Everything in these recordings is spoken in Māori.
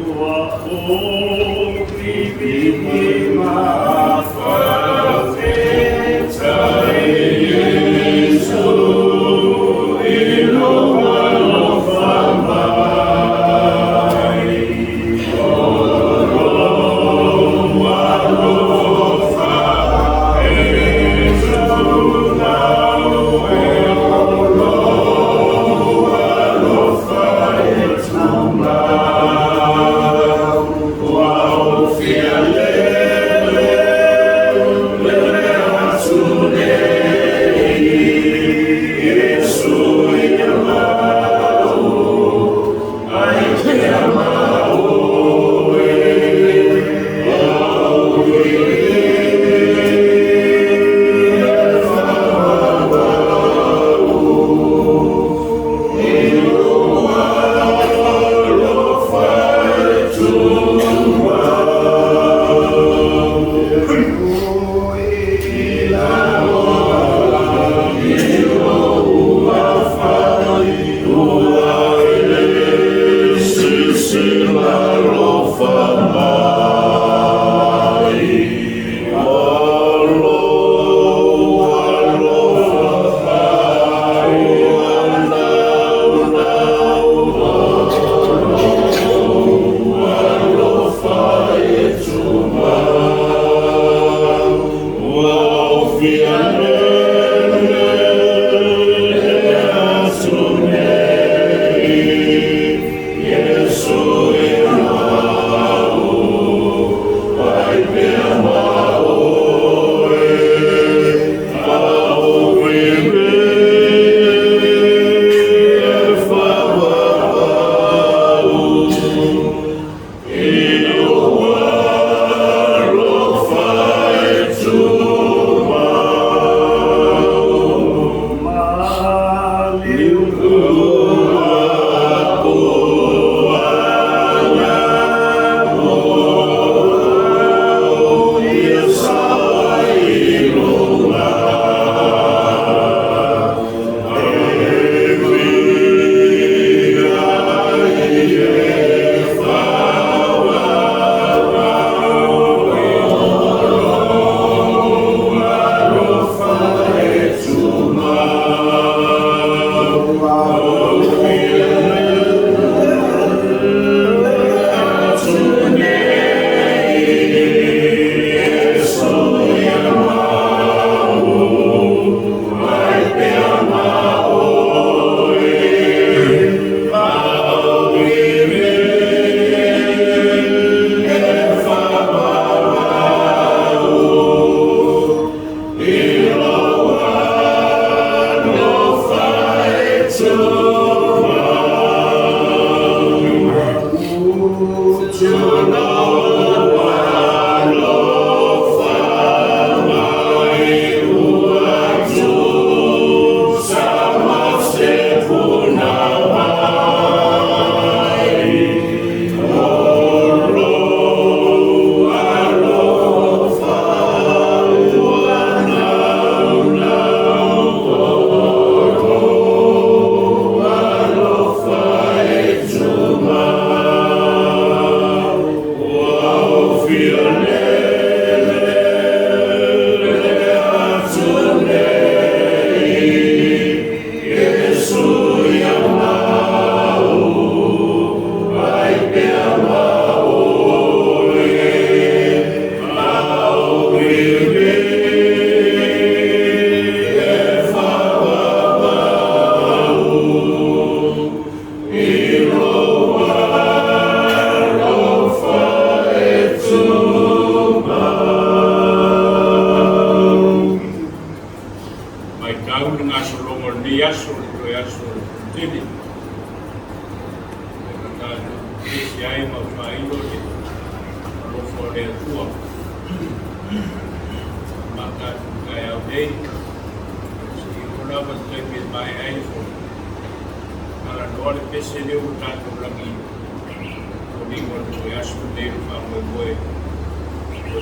Wow,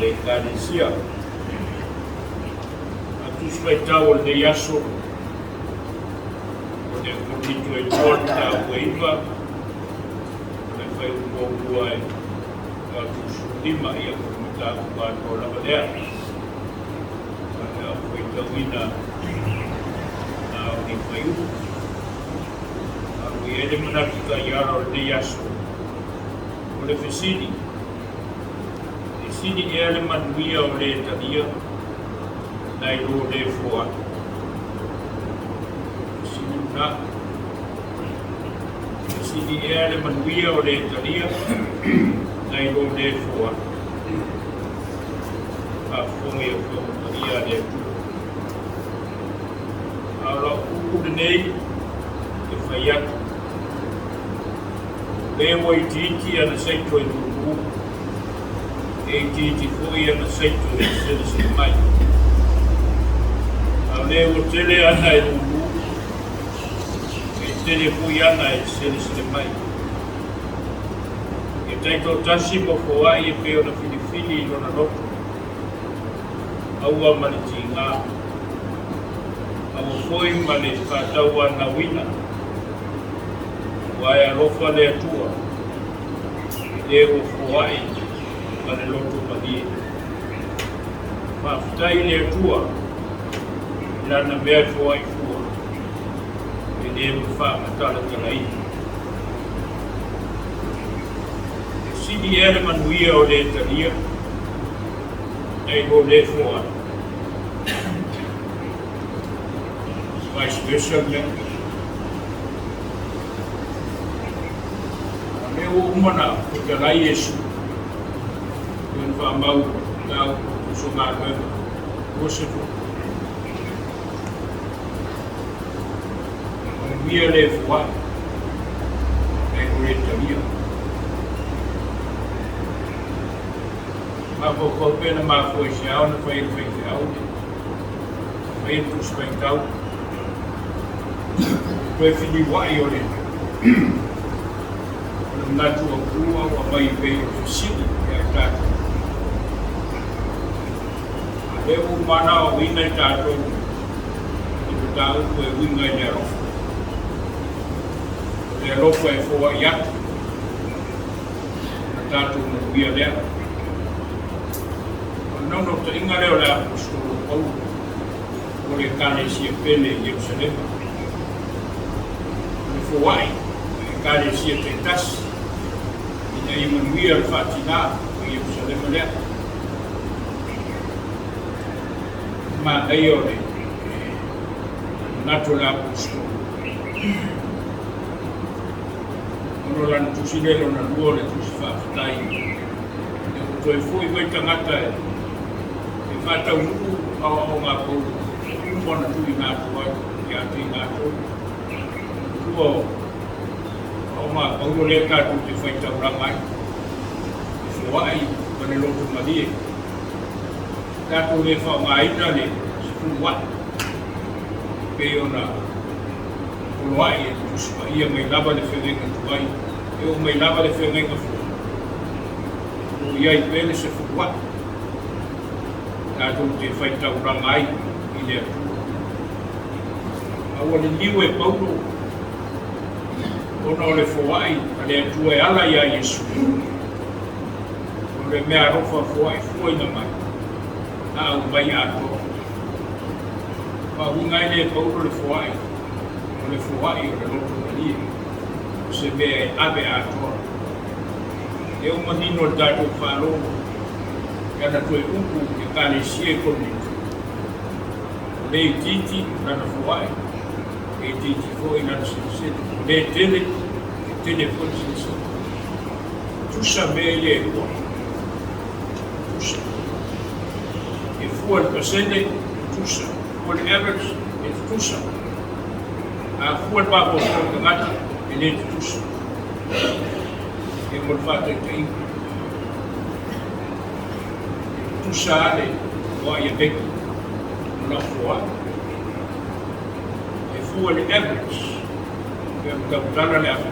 Ekalesia. Matu spaitau le yaso. O te konito e tuata ueiva. O le whai ukokua e atu sutima ia kumita kuato lava lea. Ane a whai tawina na o ni whai uku. Aru i ele manatika iara o le yaso. O le whesini. Sini e ale manuia o le talia nai lo le foa. Sini na. Sini e ale manuia o le talia nai lo le foa. A fonga e fonga talia le tu. Ala uku nei e whai atu. Le wai titi ana seito e tuku. E titi foi ana seito e se mai. A le o tele ana e tuku. E tele foi ana e se mai. E taito tasi mo foai e peo na filifili no na loko. Aua maliti ngā. Aua foi male whātaua na wina. Wai alofa le atua. E o foai. Pane loto padi. Maftai le tua. Lana mea foi fua. E ne mo fa matala talai. Sidi ele manuia o le talia. Ei ho le fua. Vai special me. Meu umana o talai Yesu. Mau tau sungai Kosovo. Dia le fua. E kureta dia. Ma ko pena ma foi siao na foi siao. Foi tu speitau. Foi fini wai ole. Matu o kua o mai pe o sili e ta. E o mana o wina i tātou i te tāu koe winga i ne rofo. Te rofo e fōa i atu. Na tātou na kuia lea. O nono te inga leo lea apostolo Paulo. O le Ekalesia pele i Jerusalema. O le fōai. O Ekalesia te tasi. I ne imanuia le whatina i Jerusalema lea. Ma aiole nato la apostolo. Ono lan tusilelo na luole tusi whaafatai. E o toi fui mai tangata e whata unu o ngā kouru. Umona tui ngā tuai, i ati ngā kouru. Tua o ngā kouru lea kātu te whaita urangai. E whaai, wane lotu malie. Tātou le whao ngā ina le sikunua. Peo na oloai e tusipa ia mai lava le whengenga tuai. E o mai lava le whengenga fua. O iai pele se fukua. Tātou te whaitau rangai i le atua. Aua le liu e Paulo. Ona o le whawai a le atua e ala ia Yesu. le mea rofa foi na mai. Na au mai ato. Ungai le Fau'olo le Fau'ai, o le Fau'ai o le loto mali, se me ave ato. E o mahino o tātou whālongo, kana toe upu Ekalesia community. O le titi nana Fau'ai, e titi foi nana sinisete. O le tele foi sinisete. Tusa me le ua. Tusa. E fua le pasene, tusa. For the average, it's tusa. Fuan pa po sa kangata, it's tusa. E mo fata kai. Tusa ale, wa ya bek. Na fua. E fuan the average. E mo tala le afu.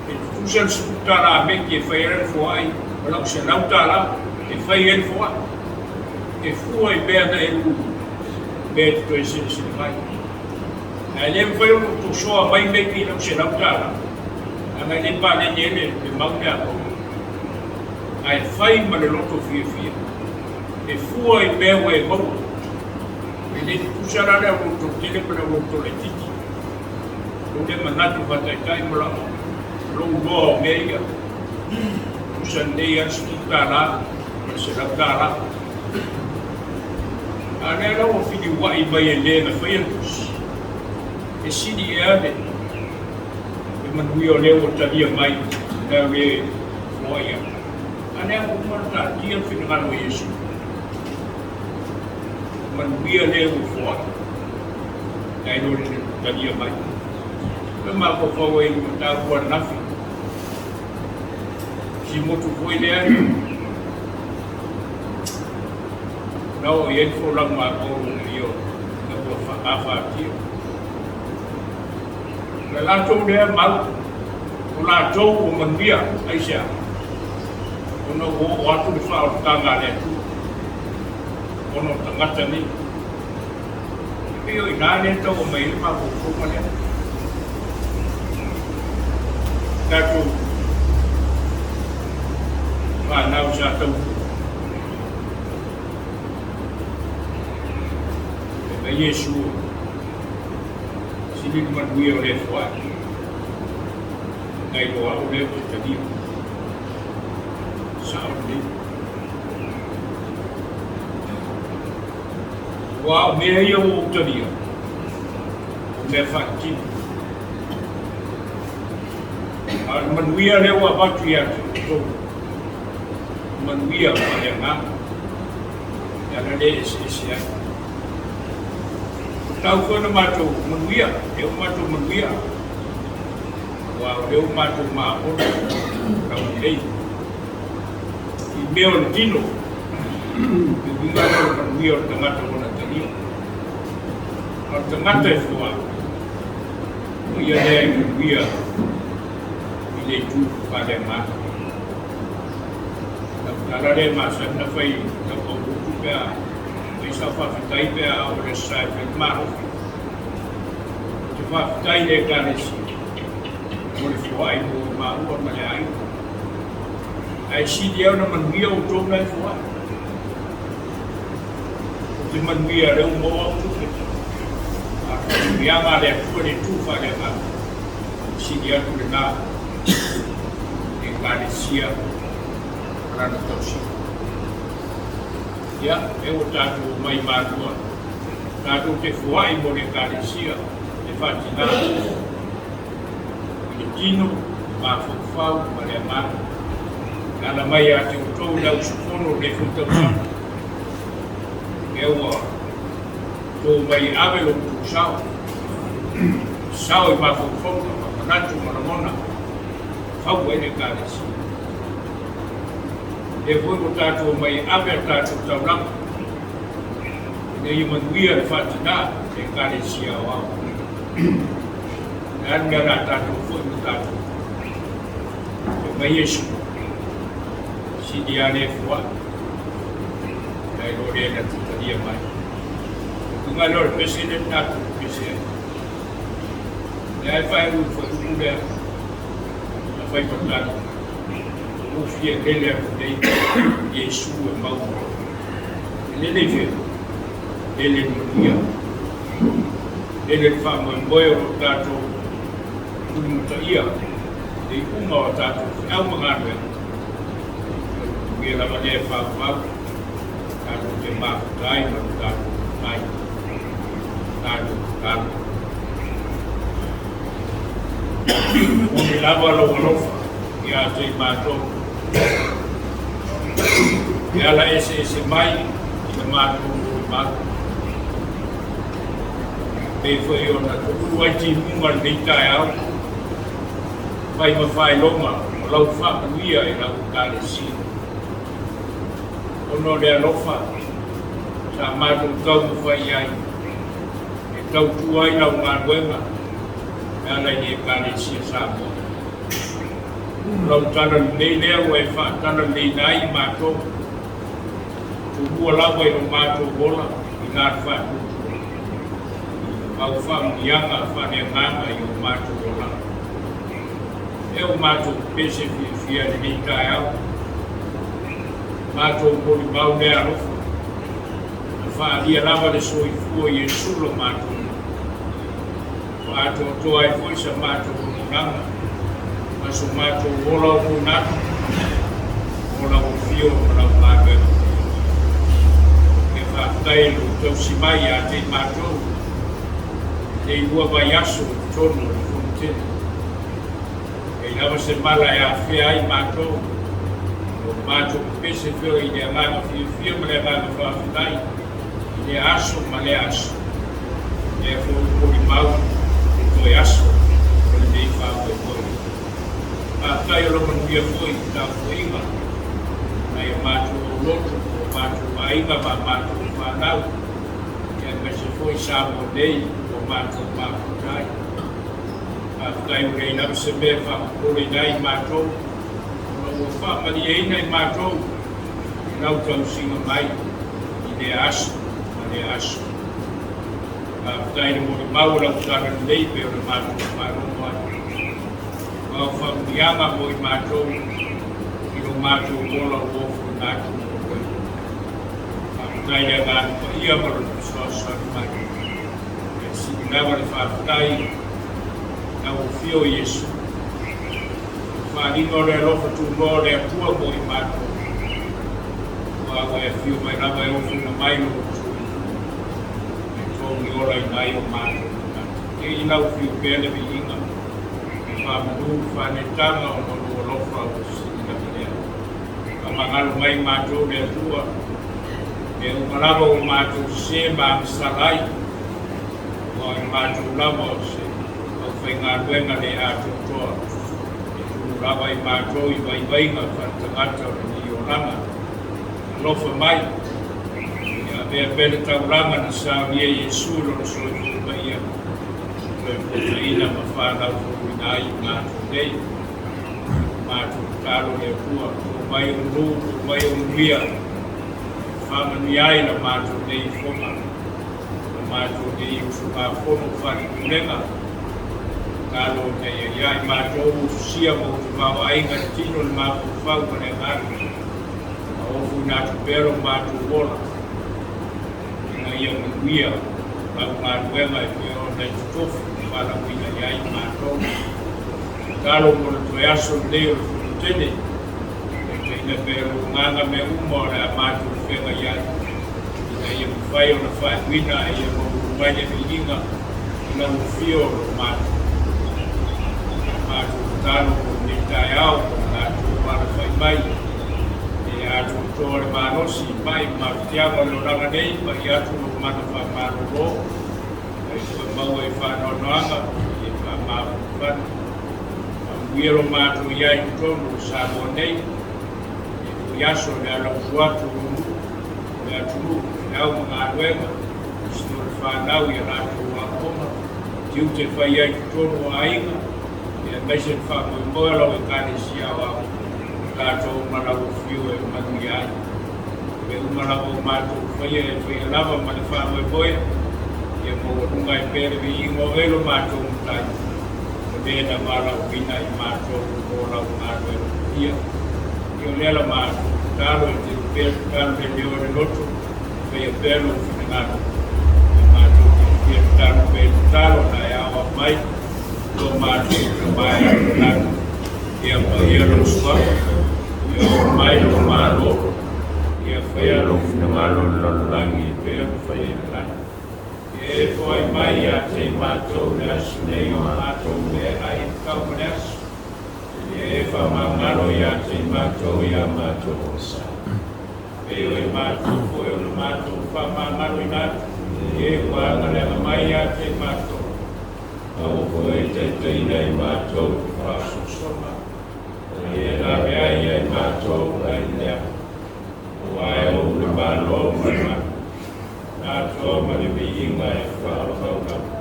E tusa sutara bek e faira fua ai, wala sa lautala, e faira fua. E fua I bea na e ulu, bea te toi sini mai. A le mwhai unu to soa mai mei ki nau se lautara. A ngai le pāne nene le maune a kou. A e whai ma le loto fia. E fua I bea wa e mau. E le kusarare a roto tele pa le roto le titi. O le manatu whataitai mula lou roa o mea. Kusan nei ansi ki tāra, ma se lautara. Ana la o fini wa I mai e le na whaiatus. E sini e ane. E manui o leo o talia mai. Na we moia. Ana o marata tia fina ngano Yesu. Manui o leo o fua. Na ino le talia mai. E mako whaua I mata ua nafi. Si motu foi le ane. Nau e fo lang ma ko io na ko fa tio la to de mal la to o mandia ai sia ono o atu de fa o tanga le tu ono tangata ni io ina ne to o mai ma ko ko ne ta ko ma na usa to Yesu sini manui o le fua ngai loa o le tadi saudi wa me ia o tadi o me fati al manui le wa batria to manui o le nga ya le sia tau kona Matu manuia, eu Matu manuia. Wow, eu Matu maapon, kau lei. I meo le tino, I Matu manuia o tangata kona tania. O tangata e fua, o ia lea I manuia, I le tu pale maa. Nala le maa sa na fai, na kau kuku pea, sa whawhitai pia o le sai whi marofi. Te whawhitai le Ekalesia. Mo le Fau'ai mo Malua ma le ai. Ai sidi au na manuia o tōna I Fau'ai. O te manuia reu mo au tuke. A mianga le atua le tufa le ma. Sidi atu le nā. Ekalesia. Rana tausi. Ya, eu tātou mai mātua. Tātou te Fau'ai mo le Ekalesia, te whatina. I le tino, mā whakawhau, ma le amata. Nana mai a te utou lau supono le whutausana. Eu tō mai awe lo tu sao. Sao I mā whakawhau, ma manatu maramona. Whau e le Ekalesia. E foi o tātou mai awe a tātou tauranga. Ne I manuia le whatina, le Ekalesia o au. Ne anga rā tātou foi o tātou. E mai Yesu. Sidi ane fua. Nei lore na tutaria mai. Kunga lor president tātou president. Ne ai whai ui foi ukulea. Na whai patana. Ufia lele a kutei Yesu e mau. Lele fe, lele nuia. Lele whamoe o tātou kumuta ia. E uma o tātou au manganwe. Kia lama lea whakapau. Tātou te mafutai ma tātou mai. Tātou tātou. Umi lava lofa. Ia te mātou. Ia la ese mai, i la mātou o mātou. Pei whai o na tuku ai ti munga nei tai au. Pai mawhai longa, o lau whakanuia e lau Ekalesia. Ono rea lofa, sa mātou tau mawhai ai. E tau tuai lau ngānuenga, ia la i Ekalesia Samoa. Lau tana nei lea ua e whaatana nei nai mātou. Tua lawa i no mātou wola i ngā whaatutua. Au whaamianga whaneanganga i o mātou wola. E o mātou pese whia nei tai au. Mātou kori mau nea rofa. Whaalia lawa le soi fua i e sulo mātou. Mātou toa e fuisa mātou konuranga. Maso mātou wola o kunatu, wola o fio o lau mātou. E whaakai lo tau simai a te mātou, te ua vai aso o tono o Fonotele. E lawa se mala e a whea ai mātou, o mātou pese whio i le nganga fia ma le nganga whaakai, i le aso ma le aso. E kori mau, o toi aso, o le nei whaakai kori. Kai o loma nuia foi, tā fuinga. Nai o mātou o loto, o mātou ainga ma mātou whanau. Ia me se foi Samoa nei, o mātou mafutai. Kai o rei nau se me whakakore nai mātou. O whamani e nai mātou. Nau tau singa mai, i le aso, ma le aso. Kai o mori maura o tara nei, pe o le mātou whanau. Au whamuianga mo i mātou, i no mātou wola o ofu mātou o koe. Whamutai rea ngānu pa ia mara tu soasanu mai. E sini nawa le whamutai, na o fio Yesu. Whanino rea lofa tu loa rea tua mo i mātou. Wawa e fio mai rawa e ofu na mai lo tu. E tongi ora i nai o mātou. E inau fio pēle mi inga. Matu whanetanga o nono lofa o Siliala'ei. Ka mangalo mai mātou rea tua. E umalawa o mātou se māmisarai. O i mātou lama o se. Au whainga ruenga le ātou toa. E umalawa i mātou i waiwainga whanatangata o ni o langa. Lofa mai. E a mea pere tauranga na sāwia Yesu lo soi fuka ia. Ina ma whanau furu nai ngātou nei. Mātou tāro le pua, o mai o nū, o mai o nuia. Whamani ai na mātou nei whonga. Na mātou nei usu Faapotopotoga whani Pulega. Tāro nei ai mātou usia mo te mau ainga tino le mātou whau ma le ngātou. A ofu nātu pero mātou wola. Ina ia nuia, au ngātou enga e pio nei tutofu. Para kuina iai mātou. Talo mora toi aso nei o Fonotele. E teina pero nganga me uma ora a mātou whenga iai. Ina ia mwhai o na whai kuina e ia mo umaia mi inga. Ina mwhio o mātou. Mātou talo o nei tai au, mātou para whai mai. E atu tōre mānosi mai, mātiawa le oranga nei, ma i atu no mana wha māro ro. Mau e whanoanoanga, e whamau whanu. Uero mātou iai tonu o Samoa nei, e uiaso le alau suatu unu, le atunu, le au mga anuenga, sino le whanau i rātou wakoma, tiu te whai iai tonu o ainga, e meise whamu i moa lau Ekalesia au, rātou malau o whiu e manu iai. E umalau o mātou whai e whai lava ma le whamu e moa, e mo runga e pere vi ingo elo mātou mutai. O tēnā mara o pina i mātou o lau ngātou e ia. Lela Matu, Talo, the Talo, the Lotto, the Bello, the Matu, the Talo, the Talo, our Mike, the Matu, the Maya, the Yellow Swap, the Milo Malo, the Fair of the Malo, Langi, Fair Fire. If I Maya, say Mato, that's name Mato, where I come next. Eva mamalo ya mato ya mato osa. Ewe mato foyo mato fa mamalo inato. Ewa ngale maya mato. Au foyo te ina mato fa susoma. Ela ya mato ya. Wai o le malo mama. Mato mali biinga fa fa.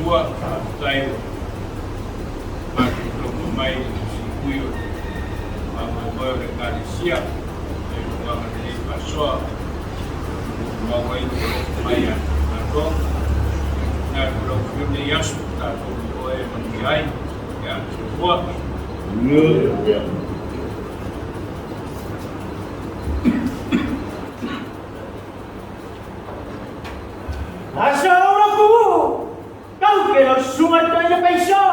tua tai Matu toko mai sikuio Malua Ekalesia Mama ni pasoa Mama itu mai atau na kalau dia yasu tak boleh menjai ya semua ya Asa orang ku, kau kena sungai tanya paisa.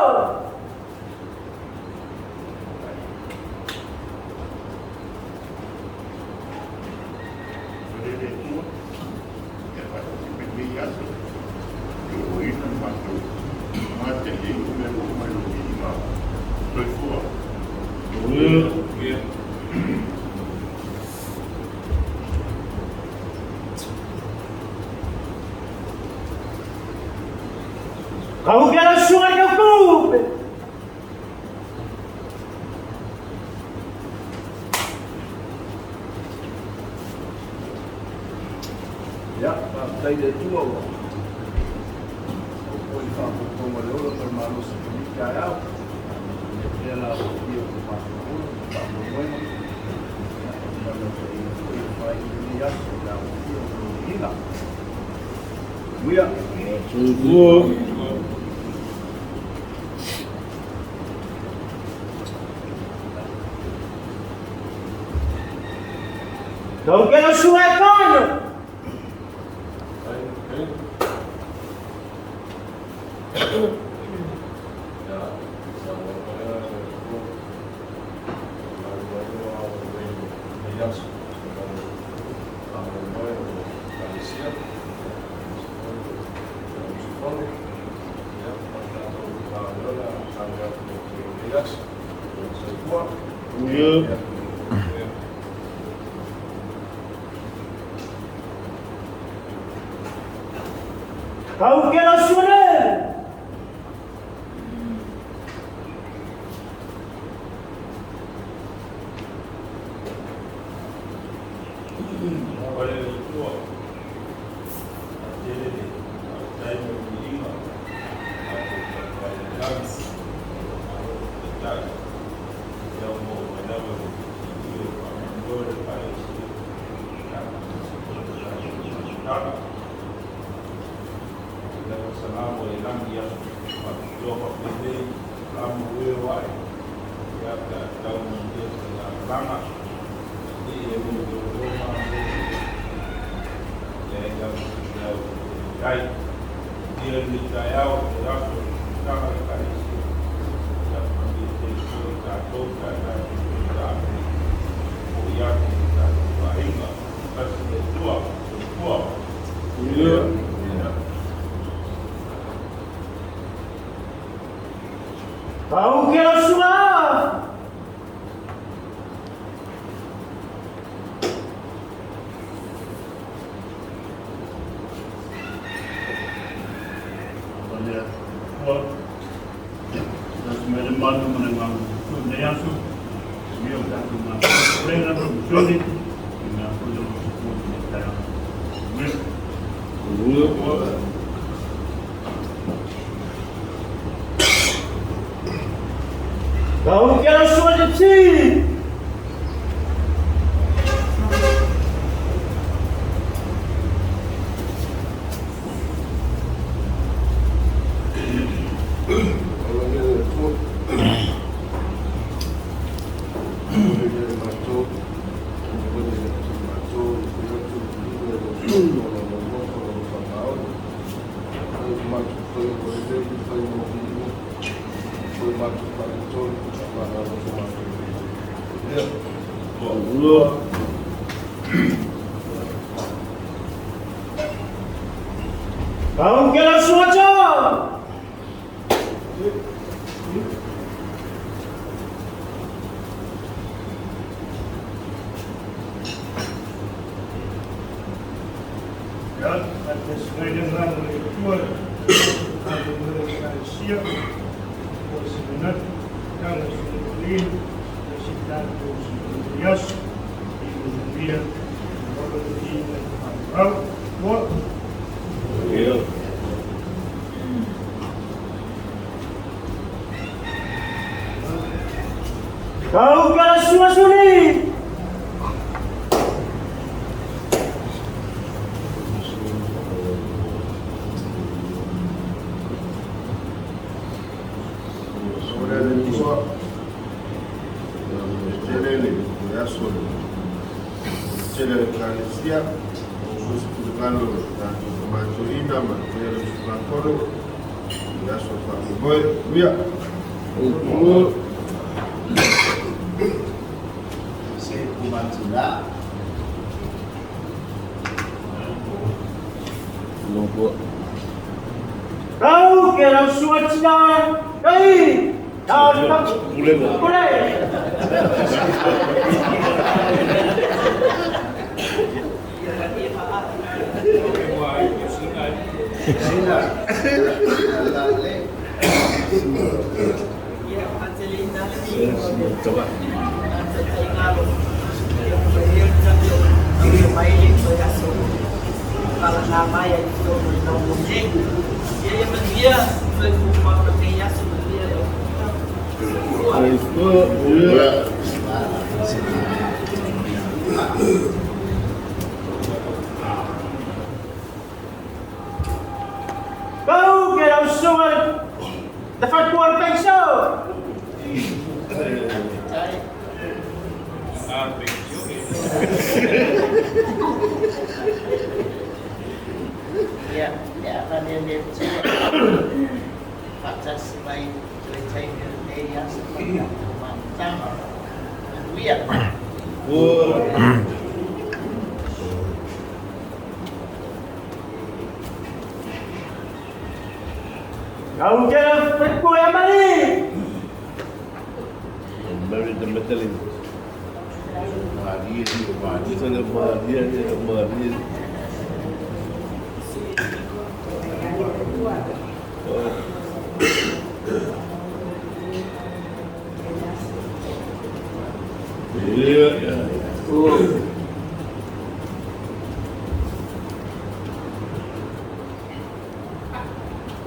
Kau kena sungai kau ku. Ya, partai dia tua. Foi Faapotopotoga para Malua Sekuini FME. Dia lá o dia do Fau'olo, Fau'olo. Vai dia da o dia do Ila. Muia. semua Kau kena sungai kau. Kau kena sungai. Kau kena sungai. Olha, nós mesmo mandamos um negócio no Neaço, meu gato na plena produção e na produção de terra. Kau kena sungai de ti. Kau kena sungai jauh. Ja, dat is Congregational Ekalesia, Kerisiano, Ekalesia, Siliala'ei, dia Fau'olo. Ekalesia, Congregational Matuina, Fau'olo, Yaso Faapotopotoga, SETEMA. Kau kira suara kai. Pulega. Kau kira suara dapat keluar pensio. Ya, akan dia batas baik cerita dia seperti macam dia. Kau kira perku yang balik. Mary the Metalin. Maria.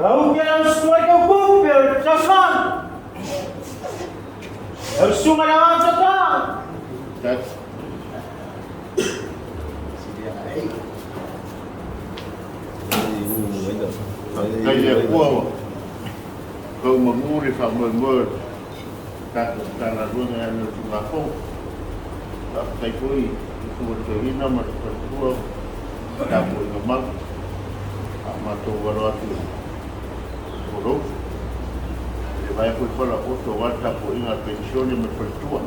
Kau kira suara kau kumpul, jangan. Kau semua dalam setan. Siliala'ei. Kaya kuah, kau menguri famoi tanah ruang yang Singapura, tak koi itu berkehina macam kuah, tak boleh ngemak, Matu waratu, buruk. Jadi pun kalau auto warta pun ingat pensiun yang berpertuan.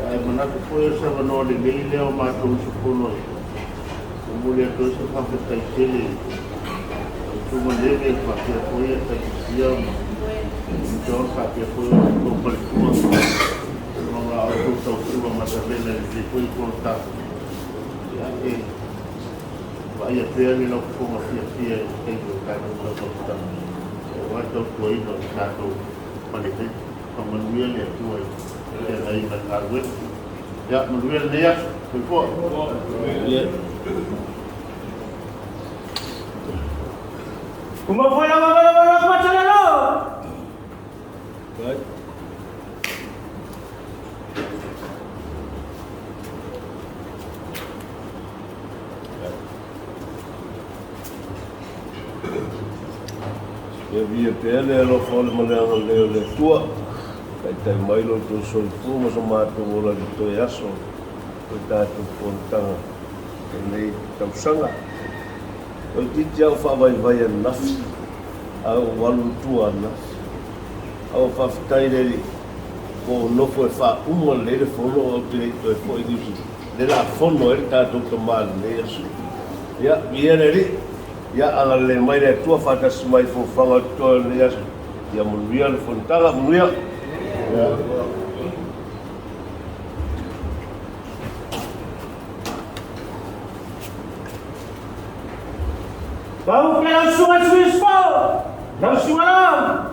Ya, mana tu pun saya menolak ni leo Matu sepuluh. Kemudian tu saya sampai terkeli. Cuma dia pakai poin Kerisiano, John pakai poin berpertuan. Orang auto tahu tu macam mana dia poin kontak. Ya, Ayah dia ni nak pun masih itu kan untuk kita. Waktu tu itu satu pandai pemenuhan yang tu yang lain berkarya. Ya menuhan dia cukup. Kumau bola macam mana? Baik. Ia via pele lo fole mananga leo le tua. Kai tai mai lo tu sol fu mo so Matu Ueligitone aso. Ko tatu pontanga. Nei tau sanga. O titi au whawai nafi. Au walu tua nafi. Au whawhitai reri. Ko nofo e Fau'olo le re fono au te reito e fo i dusi. Le la fono e tatu ka mali le aso. Ia, ia reri. Ya ala le mai le tua fatas mai fo fanga to le ya ya mulia le fontanga mulia ya Kau kira sungai Swispo, kau sungai lam.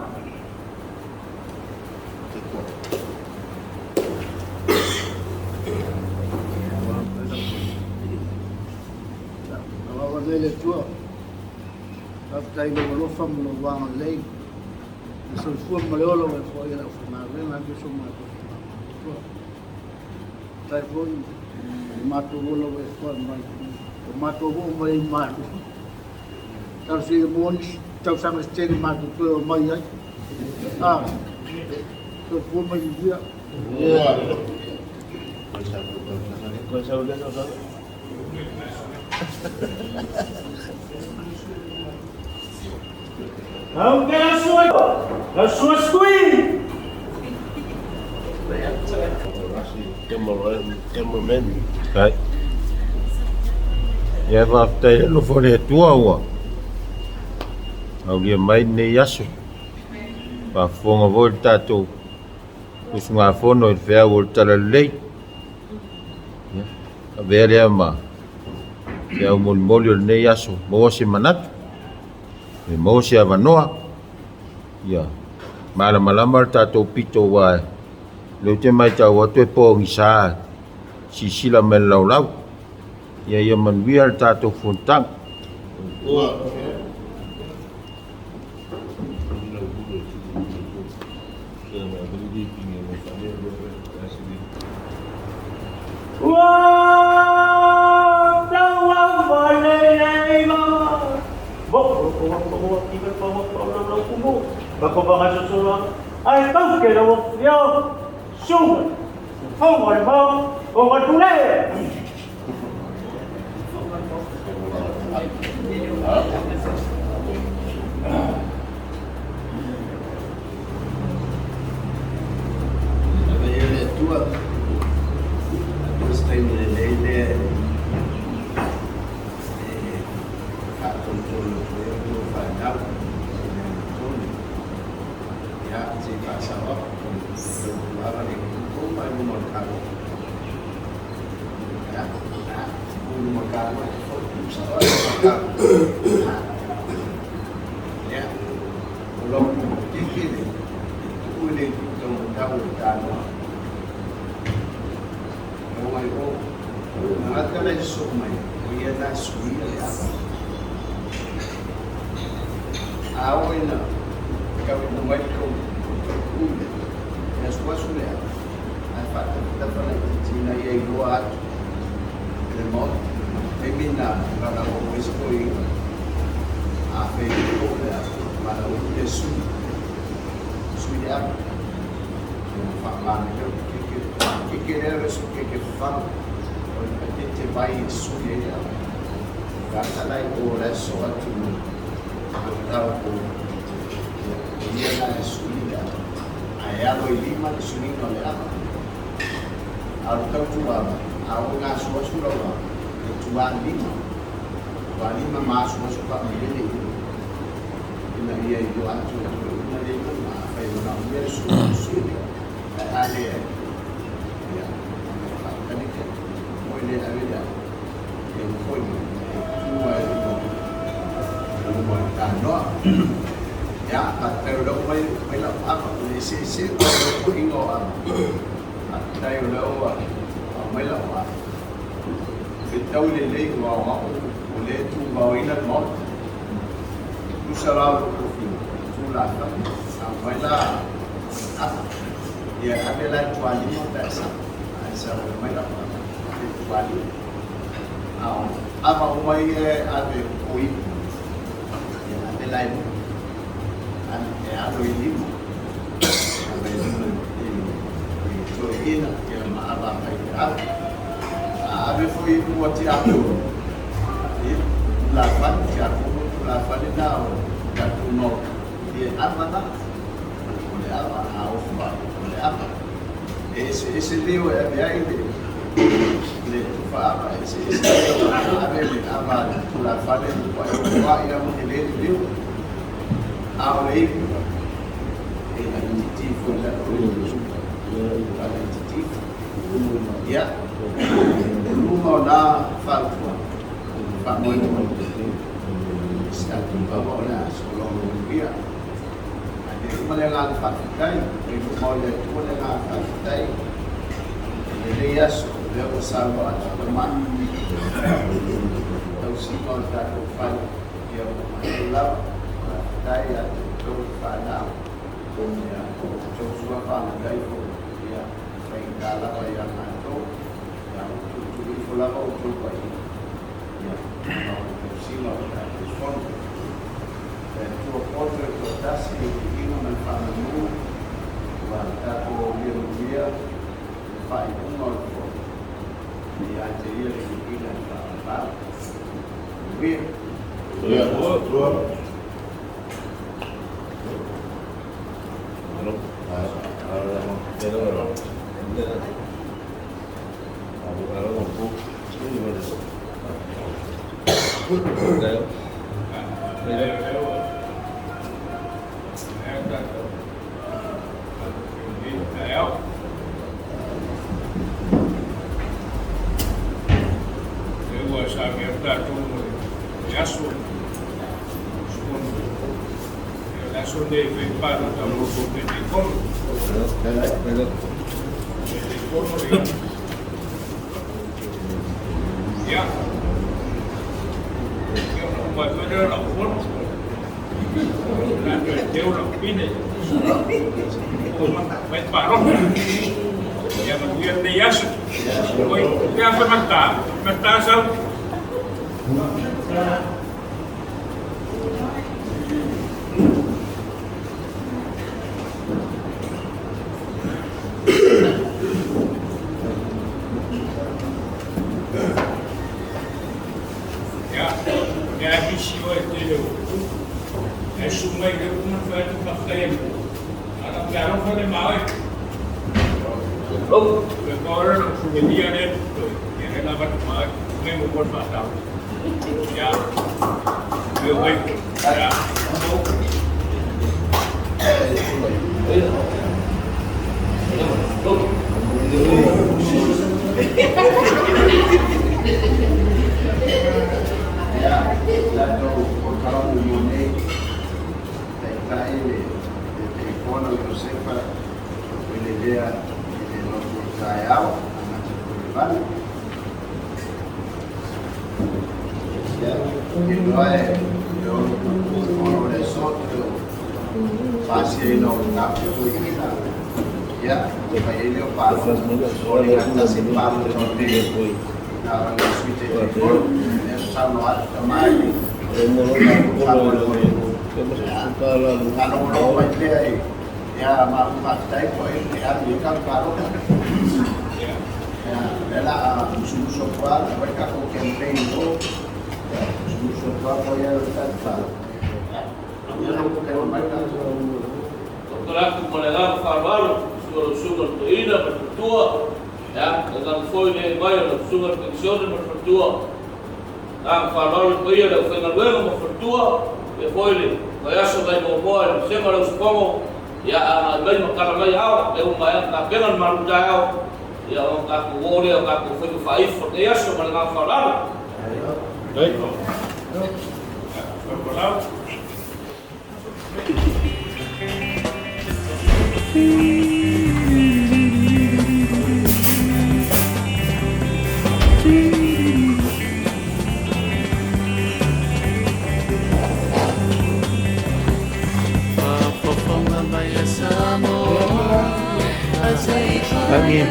Kalau ada le tua. After the Lofa Malua lake, so for Malua and for you from our and so much. Typhoon Matu with for Matu by Matu. That's the morning, tell some state Matu to my so for my year. Kau sahaja dah sahaja. Kau kena suai. Kau suai Sekuini. Cameraman. Right. Ya after lo fore tua wa. Au dia mai nei yaso. Pa fonga volta tu. Kus nga fono il fea volta la lei. Ya. Avere ma. Ya mol molio nei yaso. Mo se manat. E mo se avanoa. Ya. Mala malama tato pito wa. Leu te mai tau atu e pōngi sā, si sila me lau lau. Ia ia manuia le tātou fontang. Ai kau kena waktu Sungguh, Fau'olo mau Pulega.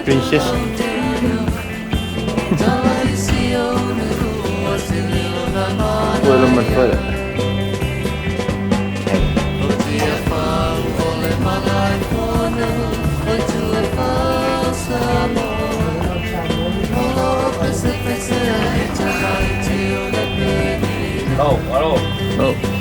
Princess. Well, my father. Oh, hello. Oh.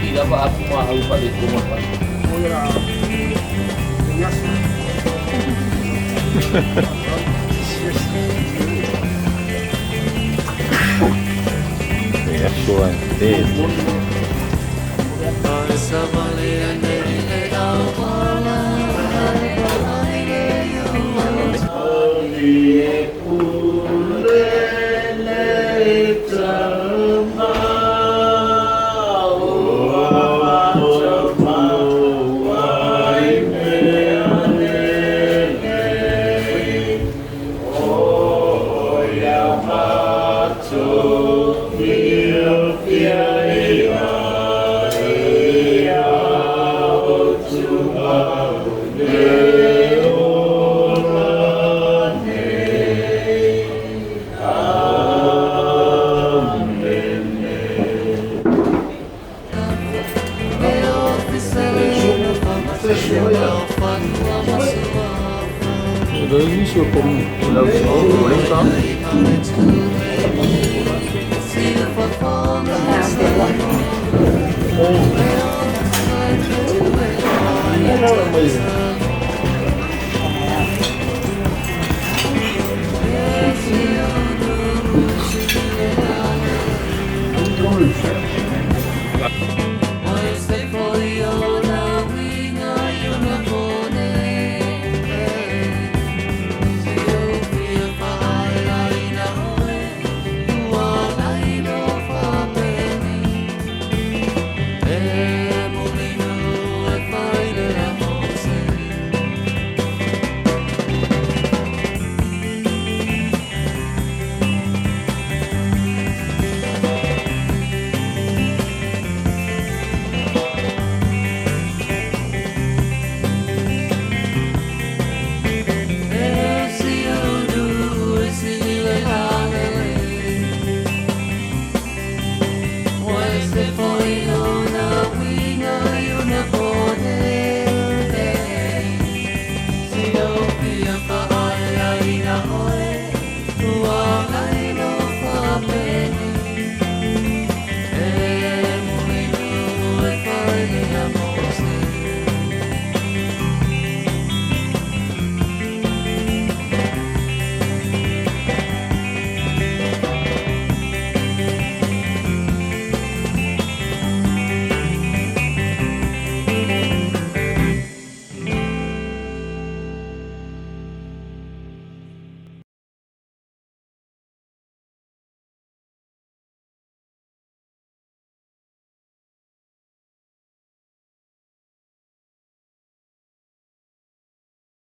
Tidak apa aku mau lupa di rumah Pak. Ya suante. sio komi la usikoleka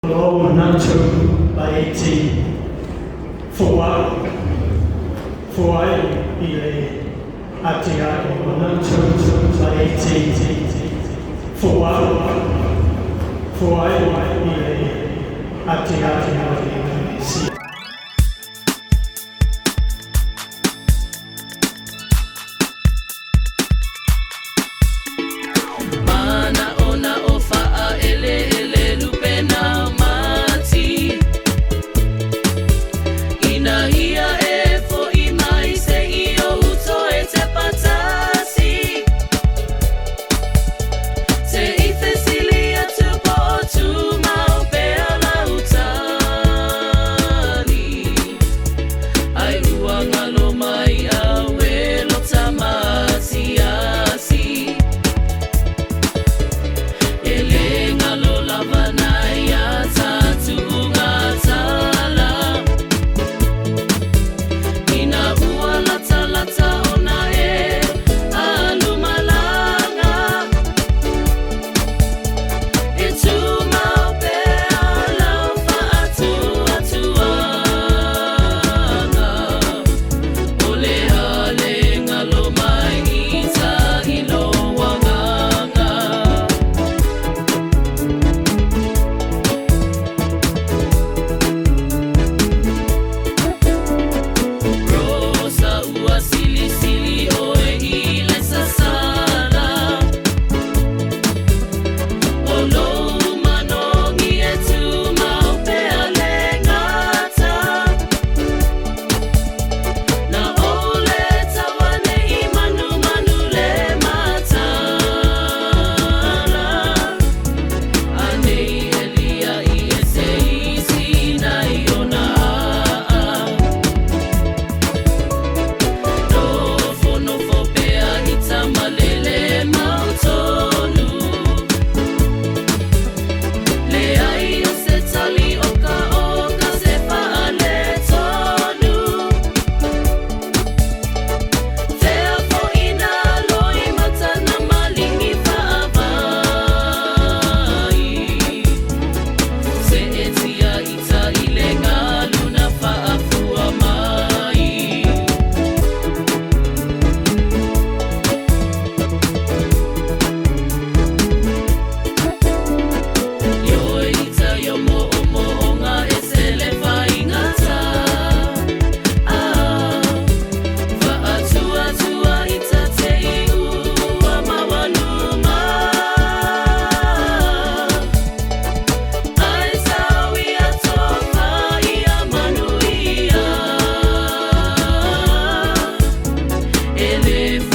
Lo Matu Laiti Fau'olo Fau'olo ile Atia'i Matu Laiti Fau'olo ile Atia'i Te ife silia tu po tu mau pe ala uta. ele